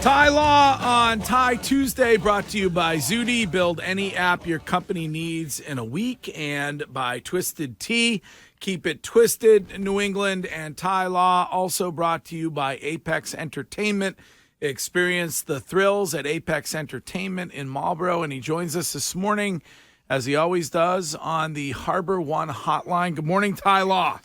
Ty Law on Ty Tuesday, brought to you by Zudi. Build any app your company needs in a week. And by Twisted Tea. Keep it twisted, New England. And Ty Law, also brought to you by Apex Entertainment. Experience the thrills at Apex Entertainment in Marlboro. And he joins us this morning, as he always does, on the Harbor One hotline. Good morning, Ty Law.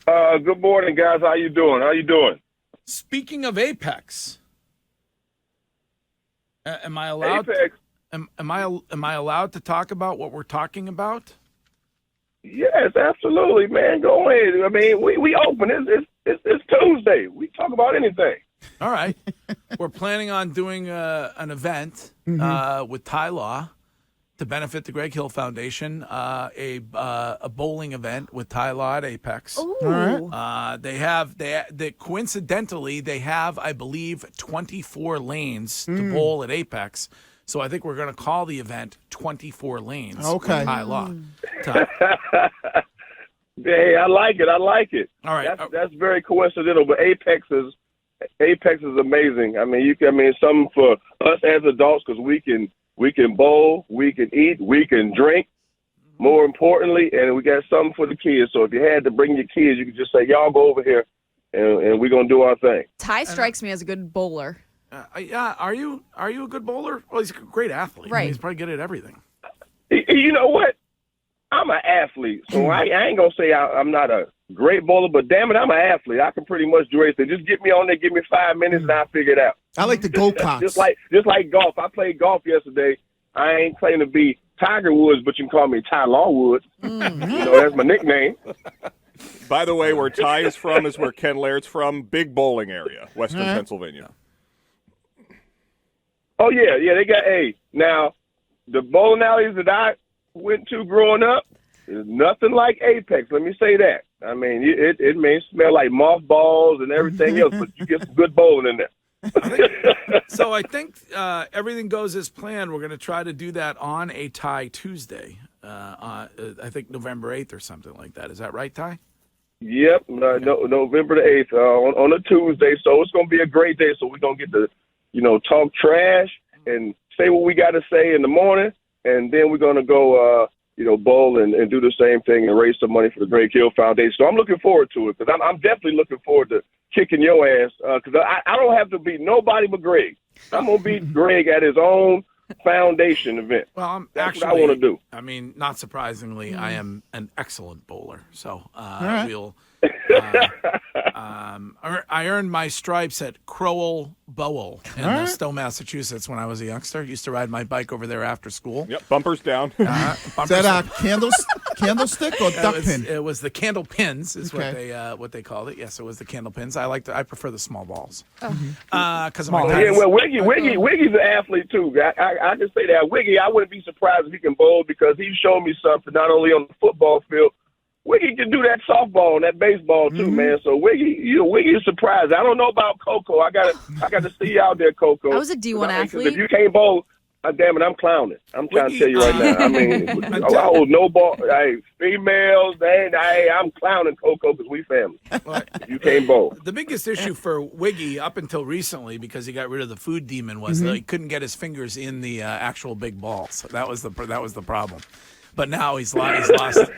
Good morning, guys. How you doing? Speaking of Apex... am I allowed? Apex. Am I allowed to talk about what we're talking about? Yes, absolutely, man. Go ahead. I mean, we open. It's Tuesday. We talk about anything. All right. We're planning on doing an event with Ty Law to benefit the Greg Hill Foundation. A bowling event with Ty Law at Apex. Ooh. All right. They coincidentally they have, I believe, 24 lanes to bowl at Apex. So I think we're going to call the event 24 Lanes. Okay. With Ty Law. Hey, I like it. All right. That's very coincidental. But Apex is amazing. I mean, something for us as adults because we can bowl, we can eat, we can drink. More importantly, and we got something for the kids. So if you had to bring your kids, you could just say, "Y'all go over here, and we're gonna do our thing." Ty strikes me as a good bowler. Yeah, are you a good bowler? Well, he's a great athlete. Right. He's probably good at everything. You know what? I'm an athlete, so I ain't gonna say I'm not a great bowler, but damn it, I'm an athlete. I can pretty much do everything. Just get me on there, give me 5 minutes, and I'll figure it out. I like the go-karts. just like golf. I played golf yesterday. I ain't claiming to be Tiger Woods, but you can call me Ty Law Woods. That's my nickname. By the way, where Ty is from is where Ken Laird's from. Big bowling area, Western Pennsylvania. Oh, yeah, they got now, the bowling alleys that I went to growing up is nothing like Apex. Let me say that. I mean, it may smell like mothballs and everything else, but you get some good bowling in there. So I think everything goes as planned. We're going to try to do that on a Ty Tuesday. I think November 8th or something like that. Is that right, Ty? Yep, November the 8th on a Tuesday. So it's going to be a great day. So we're going to get to, talk trash and say what we got to say in the morning. And then we're going to go, bowl and do the same thing and raise some money for the Greg Hill Foundation. So I'm looking forward to it because I'm definitely looking forward to kicking your ass because I don't have to beat nobody but Greg. I'm going to beat Greg at his own foundation event. Well, That's what I want to do. I mean, not surprisingly, I am an excellent bowler. So we'll. I earned my stripes at Crowell Bowell in Stowe, Massachusetts when I was a youngster. Used to ride my bike over there after school. Yep, bumpers down. Is that a candlestick or duck pin? It was the candle pins is what they called it. Yes, it was the candle pins. I prefer the small balls. Because Wiggy's an athlete too. I can say that. Wiggy, I wouldn't be surprised if he can bowl because he showed me something not only on the football field. Wiggy can do that softball and that baseball too, man. So Wiggy is surprised. I don't know about Coco. I got to see you out there, Coco. I was a D1 athlete. If you can't bowl, damn it, I'm clowning. I'm trying to tell you right now. I mean, I hold no ball. Hey, females, I'm clowning Coco because we family. If you can't bowl. The biggest issue for Wiggy up until recently, because he got rid of the food demon, was that he couldn't get his fingers in the actual big balls. That was the problem. But now he's lost.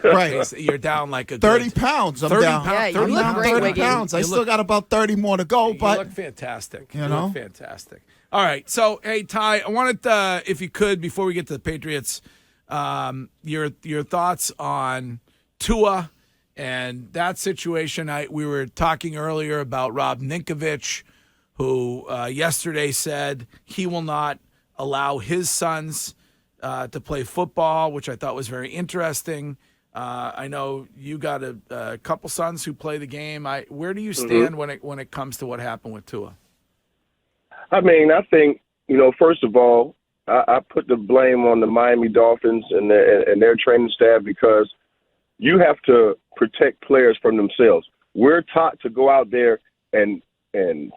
Right. You're down like a 30 pounds. I'm 30 down. pounds. Yeah, you look great, 30 Wiggy. pounds. I still got about 30 more to go, You but look fantastic. You know? Look fantastic. All right. So, hey, Ty, I wanted, if you could, before we get to the Patriots, your thoughts on Tua and that situation. We were talking earlier about Rob Ninkovich, who yesterday said he will not allow his sons to play football, which I thought was very interesting. I know you got a couple sons who play the game. Where do you stand when it comes to what happened with Tua? I mean, I think, first of all, I put the blame on the Miami Dolphins and their training staff because you have to protect players from themselves. We're taught to go out there and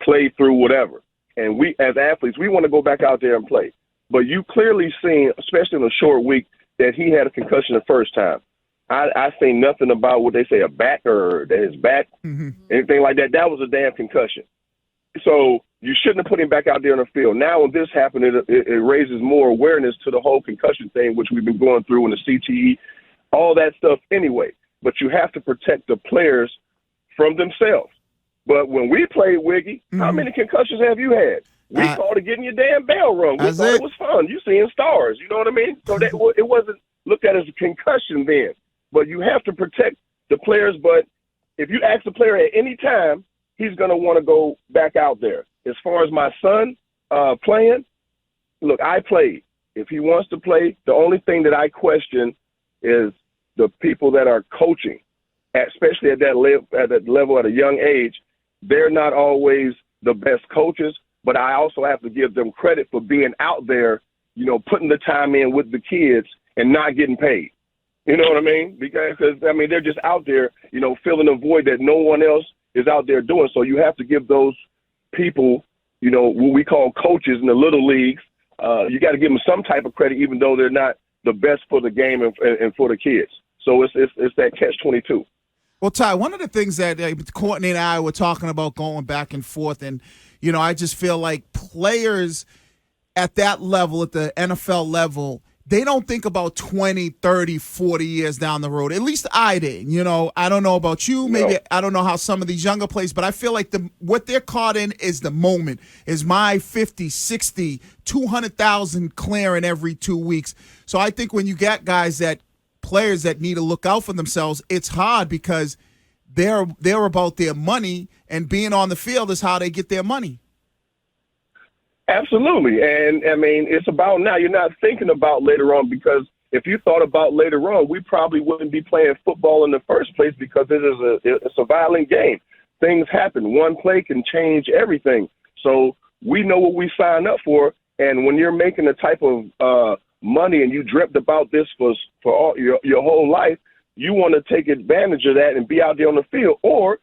play through whatever. And we, as athletes, we want to go back out there and play. But you clearly seen, especially in a short week, that he had a concussion the first time. I seen nothing about what they say, a back or that his back, anything like that. That was a damn concussion. So you shouldn't have put him back out there on the field. Now when this happened, it raises more awareness to the whole concussion thing, which we've been going through in the CTE, all that stuff anyway. But you have to protect the players from themselves. But when we played, Wiggy, how many concussions have you had? We called it getting your damn bell rung. We thought it was fun. You seeing stars. You know what I mean? So that it wasn't looked at as a concussion then. But you have to protect the players. But if you ask the player at any time, he's going to want to go back out there. As far as my son playing, look, I played. If he wants to play, the only thing that I question is the people that are coaching, especially at that level at a young age. They're not always the best coaches, but I also have to give them credit for being out there, you know, putting the time in with the kids and not getting paid. You know what I mean? Because they're just out there, you know, filling a void that no one else is out there doing. So you have to give those people, you know, what we call coaches in the little leagues, you got to give them some type of credit, even though they're not the best for the game and for the kids. So it's that catch-22. Well, Ty, one of the things that Courtney and I were talking about going back and forth, and, you know, I just feel like players at that level, at the NFL level, they don't think about 20, 30, 40 years down the road. At least I did. You know, I don't know about you. Maybe No. I don't know how some of these younger players, but I feel like what they're caught in is the moment, is my 50, 60, 200,000 clearing every 2 weeks. So I think when you get players that need to look out for themselves, it's hard because they're about their money, and being on the field is how they get their money. Absolutely. And, I mean, it's about now. You're not thinking about later on, because if you thought about later on, we probably wouldn't be playing football in the first place, because it's a violent game. Things happen. One play can change everything. So we know what we signed up for. And when you're making the type of money and you dreamt about this for all your whole life, you want to take advantage of that and be out there on the field. Or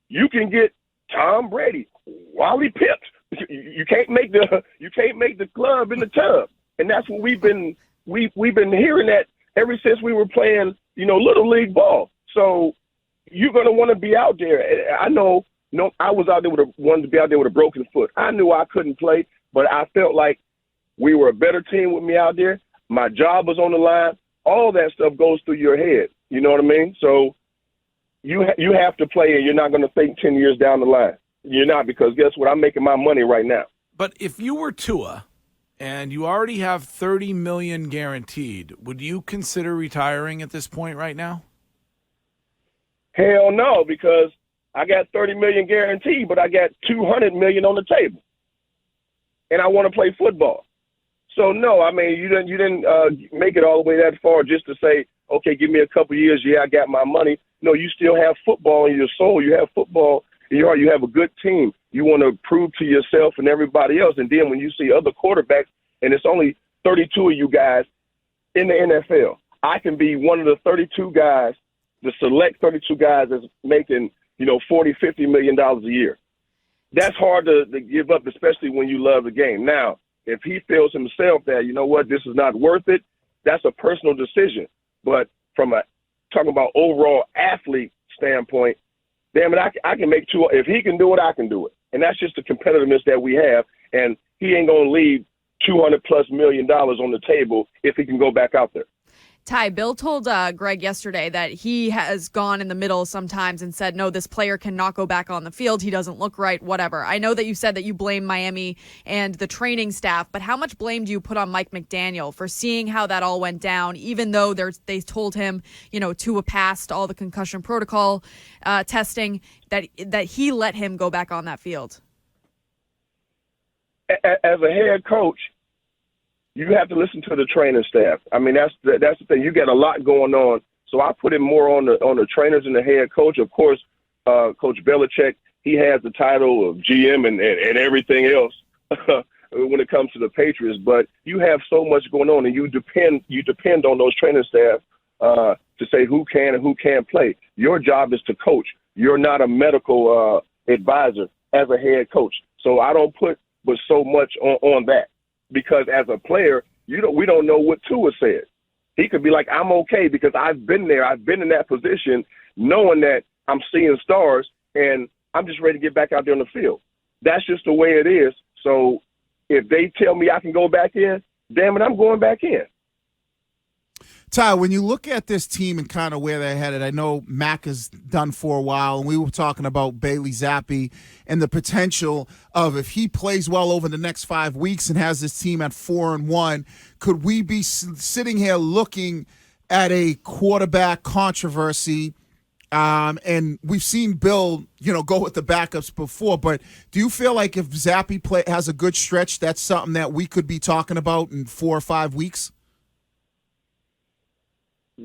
you can get Tom Brady, Wally Pitt. You can't make the club in the tub, and that's what we've been hearing that ever since we were playing, you know, little league ball. So you're gonna want to be out there. I know, I was out there wanted to be out there with a broken foot. I knew I couldn't play, but I felt like we were a better team with me out there. My job was on the line. All that stuff goes through your head. You know what I mean? So you have to play, and you're not going to think 10 years down the line. You're not, because guess what? I'm making my money right now. But if you were Tua and you already have $30 million guaranteed, would you consider retiring at this point right now? Hell no, because I got $30 million guaranteed, but I got $200 million on the table, and I want to play football. So no, I mean, you didn't make it all the way that far just to say, okay, give me a couple years. Yeah, I got my money. No, you still have football in your soul. You have football. You have a good team. You want to prove to yourself and everybody else. And then when you see other quarterbacks, and it's only 32 of you guys in the NFL, I can be one of the 32 guys, the select 32 guys that's making, you know, $40, $50 million a year. That's hard to give up, especially when you love the game. Now, if he feels himself that, you know what, this is not worth it, that's a personal decision. But from talking about overall athlete standpoint, damn it, I can make two. If he can do it, I can do it. And that's just the competitiveness that we have. And he ain't going to leave $200+ million on the table if he can go back out there. Ty, Bill told Greg yesterday that he has gone in the middle sometimes and said, no, this player cannot go back on the field. He doesn't look right, whatever. I know that you said that you blame Miami and the training staff, but how much blame do you put on Mike McDaniel for seeing how that all went down, even though they told him, you know, Tua passed all the concussion protocol testing, that he let him go back on that field? As a head coach, you have to listen to the training staff. I mean, that's the thing. You got a lot going on. So I put it more on the trainers and the head coach. Of course, Coach Belichick, he has the title of GM and everything else when it comes to the Patriots. But you have so much going on, and you depend on those training staff to say who can and who can't play. Your job is to coach. You're not a medical advisor as a head coach. So I don't put so much on that. Because as a player, we don't know what Tua said. He could be like, I'm okay because I've been there. I've been in that position knowing that I'm seeing stars and I'm just ready to get back out there on the field. that's just the way it is. So if they tell me I can go back in, damn it, I'm going back in. Ty, when you look at this team and kind of where they're headed, I know Mac is done for a while, and we were talking about Bailey Zappe and the potential of if he plays well over the next 5 weeks and has this team at 4-1, could we be sitting here looking at a quarterback controversy? And we've seen Bill, go with the backups before, but do you feel like if Zappe has a good stretch, that's something that we could be talking about in 4 or 5 weeks?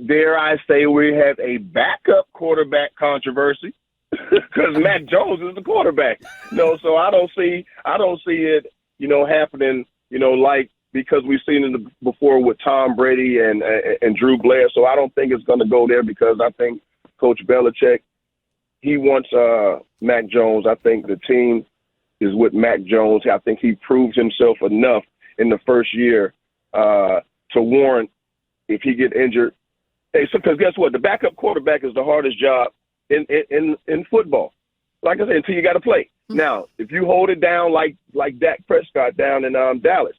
Dare I say we have a backup quarterback controversy because Mac Jones is the quarterback. So I don't see it, happening, like because we've seen it before with Tom Brady and Drew Blair. So I don't think it's going to go there because I think Coach Belichick, he wants Mac Jones. I think the team is with Mac Jones. I think he proved himself enough in the first year to warrant if he get injured. Hey, so because guess what? The backup quarterback is the hardest job in football. Like I said, until you got to play. Now, if you hold it down like Dak Prescott down in Dallas,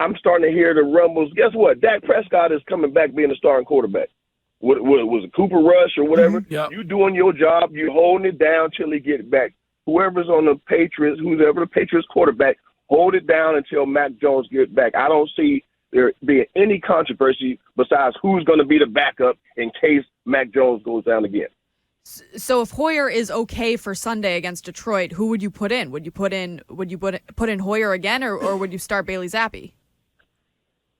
I'm starting to hear the rumbles. Guess what? Dak Prescott is coming back being a starting quarterback. What was it, Cooper Rush or whatever? Yep. You doing your job. You holding it down till he get back. Whoever's on the Patriots, whoever the Patriots quarterback, hold it down until Mac Jones gets back. I don't see there being any controversy besides who's going to be the backup in case Mac Jones goes down again. So if Hoyer is okay for Sunday against Detroit, who would you put in? Would you put in Hoyer again, or would you start Bailey Zappe?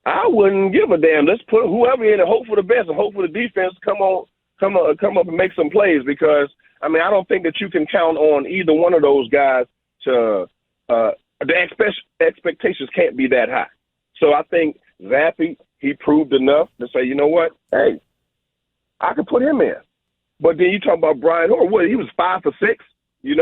I wouldn't give a damn. Let's put whoever in and hope for the best and hope for the defense come up and make some plays because I don't think that you can count on either one of those guys to the expectations can't be that high. So I think Zappe, he proved enough to say, you know what, hey, I can put him in. But then you talk about Brian Hoyer, he was 5 for 6. He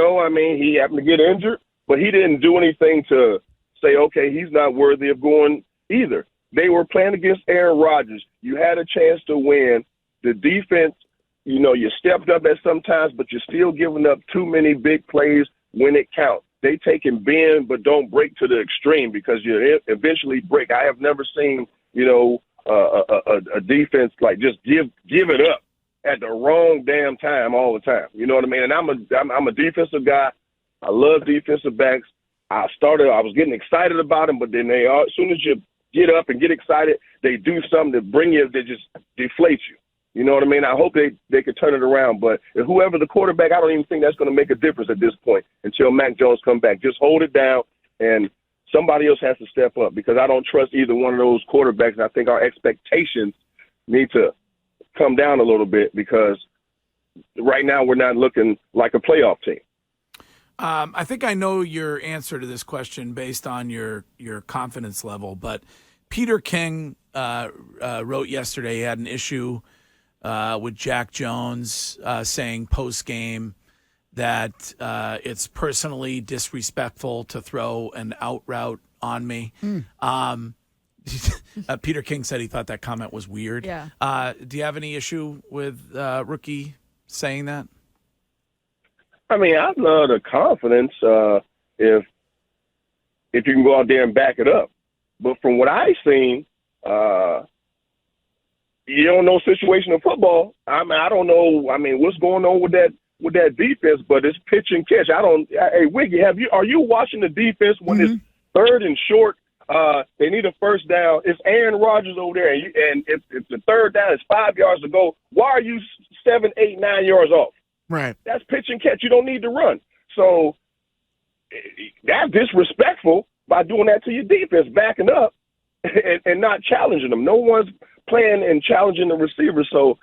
happened to get injured, but he didn't do anything to say, okay, he's not worthy of going either. They were playing against Aaron Rodgers. You had a chance to win. The defense, you stepped up at some times, but you're still giving up too many big plays when it counts. They take and bend, but don't break to the extreme because you eventually break. I have never seen, a defense like just give it up at the wrong damn time all the time. You know what I mean? And I'm a defensive guy. I love defensive backs. I was getting excited about them, but then as soon as you get up and get excited, they do something that they just deflate you. You know what I mean? I hope they could turn it around. But whoever the quarterback, I don't even think that's going to make a difference at this point until Mac Jones come back. Just hold it down, and somebody else has to step up because I don't trust either one of those quarterbacks. And I think our expectations need to come down a little bit because right now we're not looking like a playoff team. I think I know your answer to this question based on your confidence level, but Peter King wrote yesterday he had an issue with Jack Jones saying post-game that it's personally disrespectful to throw an out route on me. Peter King said he thought that comment was weird. Yeah. Do you have any issue with Rookie saying that? I love the confidence if you can go out there and back it up. But from what I've seen, you don't know situational football. I don't know. What's going on with that defense? But it's pitch and catch. Hey, Wiggy, are you watching the defense when it's third and short? They need a first down. It's Aaron Rodgers over there, and if the third down is 5 yards to go, why are you 7, 8, 9 yards off? Right. That's pitch and catch. You don't need to run. So that's disrespectful by doing that to your defense, backing up and not challenging them. No one's playing and challenging the receiver. So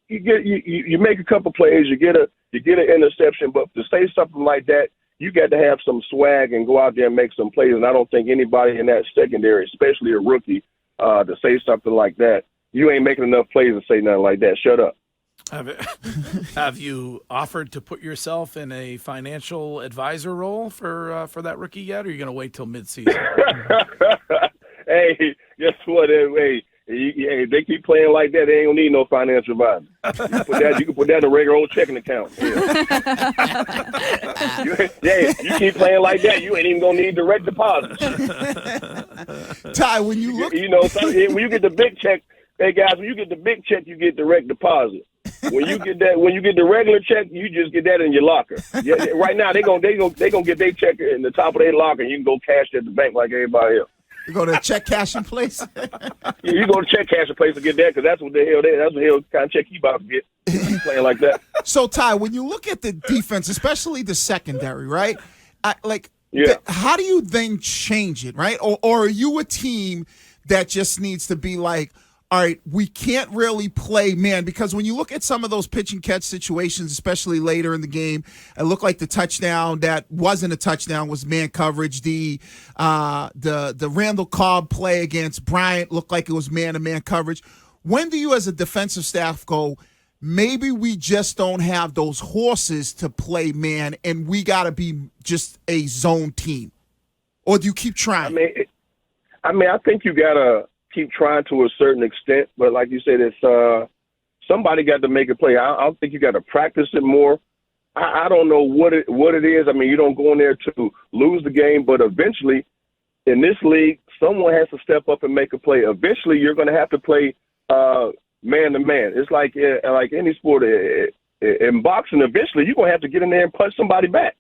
you make a couple plays, you get an interception, but to say something like that, you got to have some swag and go out there and make some plays. And I don't think anybody in that secondary, especially a rookie, to say something like that. You ain't making enough plays to say nothing like that. Shut up. Have you offered to put yourself in a financial advisor role for that rookie yet, or are you going to wait till midseason? Hey, guess what? Hey, If they keep playing like that, they ain't gonna need no financial advisor. You can put that in a regular old checking account. Yeah. You keep playing like that, you ain't even gonna need direct deposit. Ty, when you look, when you get the big check, hey guys, when you get the big check, you get direct deposit. When you get the regular check, you just get that in your locker. Yeah, right now they gonna get their check in the top of their locker, and you can go cash it at the bank like everybody else. you go to a check cashing place. You go to check cashing place to get that because that's what the hell kind of check you about to get. Playing like that. So Ty, when you look at the defense, especially the secondary, right? How do you then change it, right? Or are you a team that just needs to be like, all right, we can't really play man, because when you look at some of those pitch and catch situations, especially later in the game, it looked like the touchdown that wasn't a touchdown was man coverage. The Randall Cobb play against Bryant looked like it was man-to-man coverage. When do you as a defensive staff go, maybe we just don't have those horses to play man and we got to be just a zone team? Or do you keep trying? I think you got to keep trying to a certain extent, but like you said, it's somebody got to make a play. I don't think you got to practice it more. I don't know what it is. I mean, you don't go in there to lose the game, but eventually in this league, someone has to step up and make a play. Eventually, you're going to have to play man to man. It's like any sport. In boxing, eventually you're going to have to get in there and punch somebody back.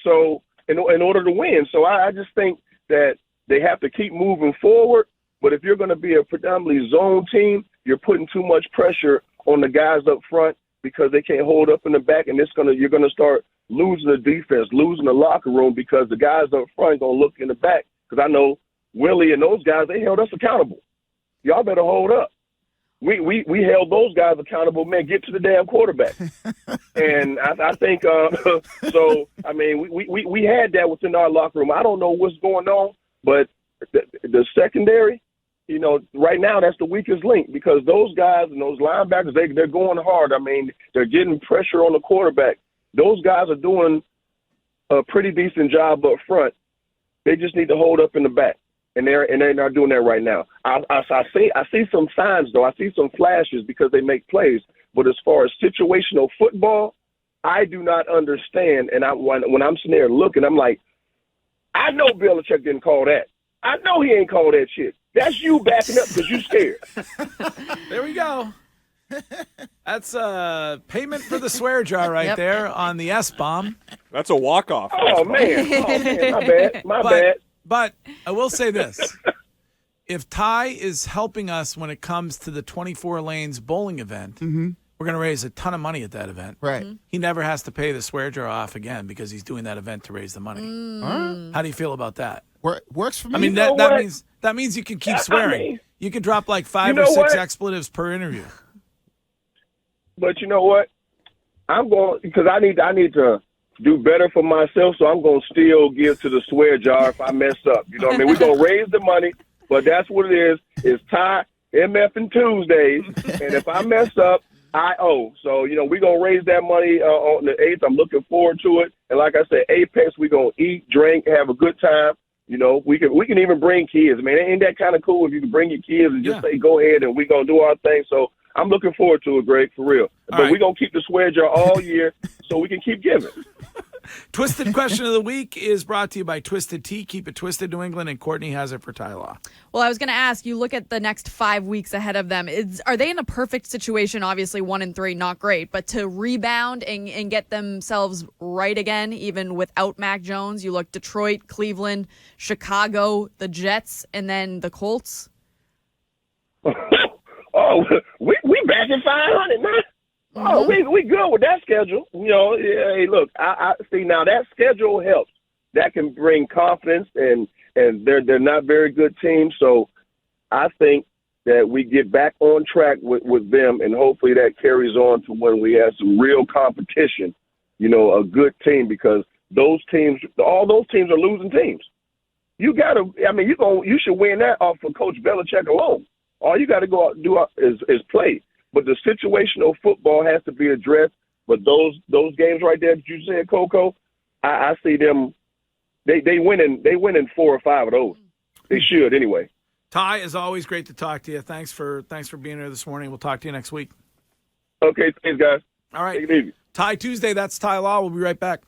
So in order to win. So I just think that they have to keep moving forward. But if you're going to be a predominantly zone team, you're putting too much pressure on the guys up front because they can't hold up in the back, and you're going to start losing the defense, losing the locker room because the guys up front are going to look in the back. Because I know Willie and those guys, they held us accountable. Y'all better hold up. We held those guys accountable. Man, get to the damn quarterback. And I think so. I mean, we had that within our locker room. I don't know what's going on, but the secondary. Right now that's the weakest link because those guys and those linebackers, they're going hard. I mean, they're getting pressure on the quarterback. Those guys are doing a pretty decent job up front. They just need to hold up in the back, and they're not doing that right now. I see some signs though. I see some flashes because they make plays. But as far as situational football, I do not understand. And when I'm sitting there looking, I'm like, I know Belichick didn't call that. I know he ain't called that shit. That's you backing up because you scared. There we go. That's payment for the swear jar right there on the S-bomb. That's a walk-off. Oh, man. My bad. But I will say this. If Ty is helping us when it comes to the 24 lanes bowling event, we're going to raise a ton of money at that event. Right. Mm-hmm. He never has to pay the swear jar off again because he's doing that event to raise the money. How do you feel about that? Works for me. I mean, that means you can keep swearing. You can drop like 5 or 6 expletives per interview. But you know what? I'm going because I need to do better for myself, so I'm going to still give to the swear jar if I mess up. You know what I mean? We're going to raise the money, but that's what it is. It's Ty MF and Tuesdays, and if I mess up, I owe. So, we're going to raise that money on the 8th. I'm looking forward to it. And like I said, Apex, we're going to eat, drink, have a good time. We can even bring kids. Man, ain't that kind of cool if you can bring your kids and just say, go ahead and we're going to do our thing. So I'm looking forward to it, Greg, for real. But we're going to keep the swear jar all year so we can keep giving. Twisted question of the week is brought to you by Twisted Tea. Keep it twisted, New England, and Courtney has it for Ty Law. Well, I was going to ask, you look at the next 5 weeks ahead of them. Are they in a perfect situation? Obviously, 1-3, not great, but to rebound and get themselves right again, even without Mac Jones? You look Detroit, Cleveland, Chicago, the Jets, and then the Colts. Oh, we back at 500, man. Oh, we good with that schedule. Hey, look, I see now that schedule helps. That can bring confidence, and they're not very good teams. So I think that we get back on track with them, and hopefully that carries on to when we have some real competition. A good team because all those teams are losing teams. You should win that off of Coach Belichick alone. All you got to go out and do is play. But the situational football has to be addressed. But those games right there that you said, Coco, I see them. They win in 4 or 5 of those. They should anyway. Ty, as always, great to talk to you. Thanks for being here this morning. We'll talk to you next week. Okay, thanks, guys. All right. Take it easy. Ty Tuesday, that's Ty Law. We'll be right back.